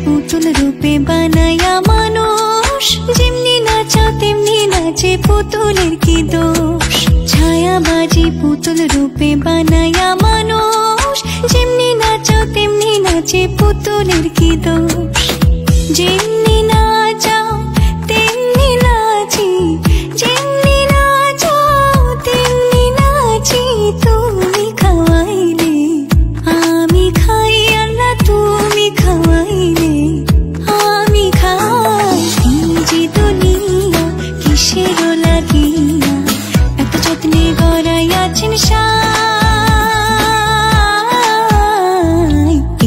পুতুল রূপে বানায়া মানুষ, যেমনি নাচো তেমনি নাচে পুতুলের কি দোষ। ছায়াবাজি পুতুল রূপে বানায়া মানুষ, যেমনি নাচো তেমনি নাচে পুতুলের কি দোষ। যেমনি নাচাও তেমনি নাচি, যেমনি নাচাও তেমনি নাচি। তুমি খাওয়াইলে আমি খাই, আল্লাহ তুমি খাওয়াইলে আমি খাই। এই যে দুনিয়া কিসের লাগিয়া এত যত্নে গড়াইয়াছেন সাই।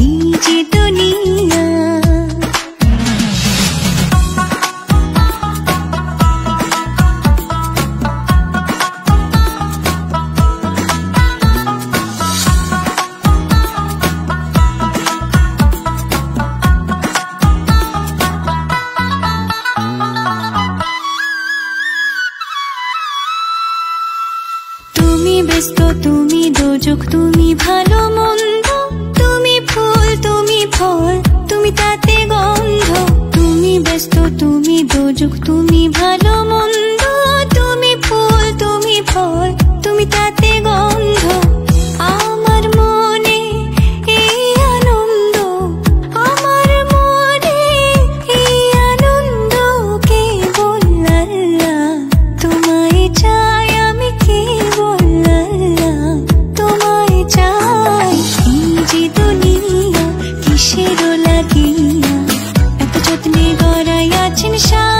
এই যে দুনিয়া তুমি ব্যস্ত, তুমি দোজক, তুমি ভালো মন্দ, তুমি ফুল, তুমি ফল, তুমি তাতে গন্ধ। তুমি ব্যস্ত, তুমি দোজক, তুমি ভালো মন্দ, তুমি ফুল, তুমি ফল, তুমি তাতে গন্ধ। আমার মনে এই আনন্দ, আমার মনে এই আনন্দ, কেবল আল্লাহ তোমায় চাই, আমি কেবল আল্লাহ তোমায় চাই। এই যে দুনিয়া কিসের লাগিয়া এত যত্নে গড়াইয়াছেন সাই।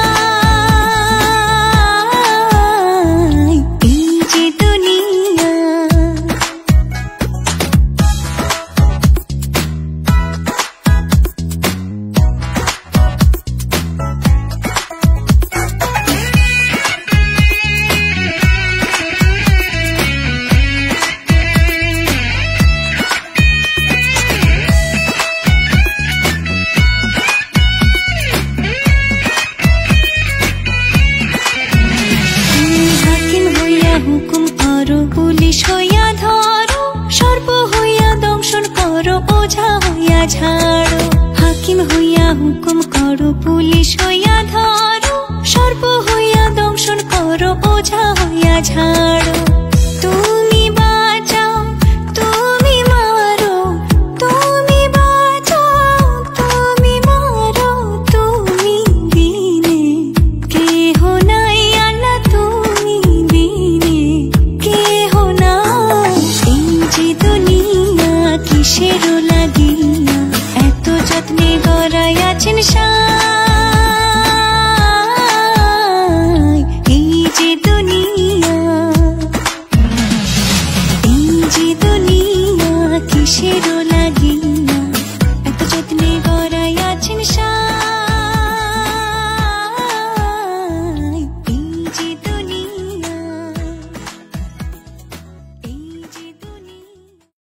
এই যে দুনিয়া হুকুম করো, পুলিশ হইয়া ধরো, সর্প হইয়া দংশন করো, ওঝা হইয়া ঝাড়ো। হাকিম হইয়া হুকুম করো, পুলিশ হইয়া ধরো, সর্প হইয়া দংশন করো, ওঝা হইয়া ঝাড়ো। তুমি বাঁচাও, তুমি মারো, তুমি বাঁচাও, তুমি মারো, তুমি বিনে কেহ নাই, আল্লাহ তুমি বিনে কেহ নাই। এই যে দুনিয়া কিসের লাগিয়া এত যত্নে গড়াইয়াছেন সাই। এই যে দুনিয়া, এই যে দুনিয়া কিসের